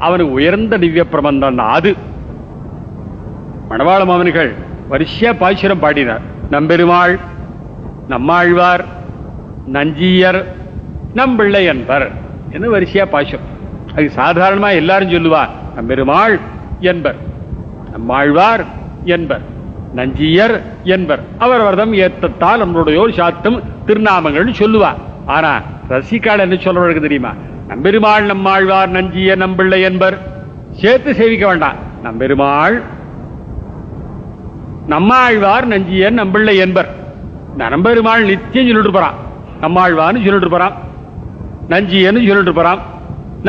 அவனுக்கு உயர்ந்த திவ்ய பிரபந்தம் அது. மணவாள மாமனிகள் வரிசையா பாசுரம் பாடினார். நம்பெருமாள், நம்மாழ்வார், நஞ்சியர், நம்பிள்ளை என்பர் என்று வரிசையா பாசுரம். அது சாதாரணமா எல்லாரும் சொல்லுவா. நம்பெருமாள் என்பர், நம்மாழ்வார் என்பர், நஞ்சியர் என்பர். அவர் வரதம் ஏத்தத்தால் நம்மளுடைய சாத்தும் திருநாமங்கள் சொல்லுவா. ஆனா ரசிகால் என்ன சொல்றவர்களுக்கு தெரியுமா? நம்பெருமாள், நம்மாழ்வார், நஞ்சியர், நம்பிள்ளை என்பர் சேர்த்து சேவிக்க வேண்டாம். நம்பெருமாள், நம்மாழ்வார், நஞ்சியர், நம்பிள்ளை என்பர். நம்பெருமாள் நித்தியம் சொல்லிட்டு போறான், நம்மாழ்வார்னு சொல்லிட்டு போறான், நஞ்சியன்னு சொல்லிட்டு போறான்,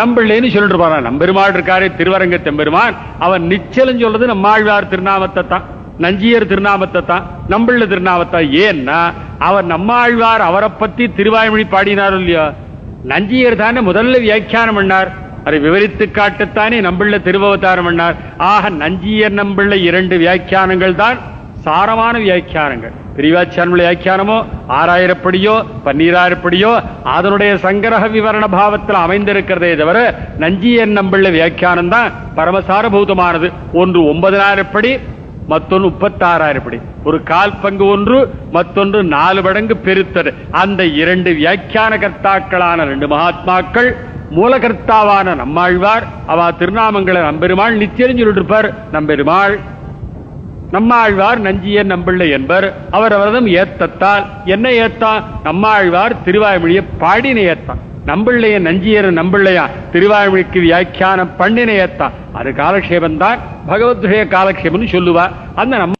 நம்பிள்ளைன்னு சொல்லிட்டு போறான். நம்பெருமாள் இருக்காரே திருவரங்க தெம்பெருமான், அவன் நிச்சலம் சொல்றது நம்மாழ்வார் திருநாமத்தை தான், நஞ்சியர் திருநாமத்தை தான், நம்பிள்ள திருநாமத்தை. ஏன்னா அவர் நம்மாழ்வார் அவரை பத்தி திருவாய்மொழி பாடினார் இல்லையா? நஞ்சியர் தானே முதல்ல வியாக்கியானம் பண்ணார், அதை விவரித்து காட்டத்தானே நம்பிள்ள திருவவதாரம் பண்ணார். ஆக நஞ்சியர் நம்பிள்ள இரண்டு வியாக்கியானங்கள் தான் சாரமான வியாக்கியானங்கள். பிரிவாச்சான வியாக்கியானமோ 6000 படியோ 12,000 படியோ அதனுடைய சங்கரக விவரண பாவத்தில் அமைந்திருக்கிறதே தவிர நஞ்சியர் நம்பிள்ள வியாக்கியானம் தான் பரமசாரபூதமானது. ஒன்று 9,000 படி, மற்றொன்று 36,000 படி. ஒரு கால் பங்கு ஒன்று, மற்றொன்று 4 மடங்கு பெருத்தது. அந்த இரண்டு வியாக்கியான கர்த்தாக்களான ரெண்டு மகாத்மாக்கள், மூலகர்த்தாவான நம்மாழ்வார், அவ திருநாமங்களை நம்பெருமாள் நிச்சயம் சொல்லிட்டு இருப்பார். நம்பெருமாள், நம்மாழ்வார், நஞ்சியர், நம்பிள்ளை என்பர். அவர் அவரதும் ஏத்தத்தால் என்ன ஏத்தான்? நம்மாழ்வார் திருவாய்மொழியை பாடின ஏத்தான். நம்பிள்ளைய நஞ்சியர் நம்பிள்ளையா திருவாய்மொழிக்கு வியாக்கியானம் பண்ணின ஏத்தான். அது காலக்ஷேபம் தான், பகவத்கீதை காலக்ஷேபம்னு சொல்லுவா. அந்த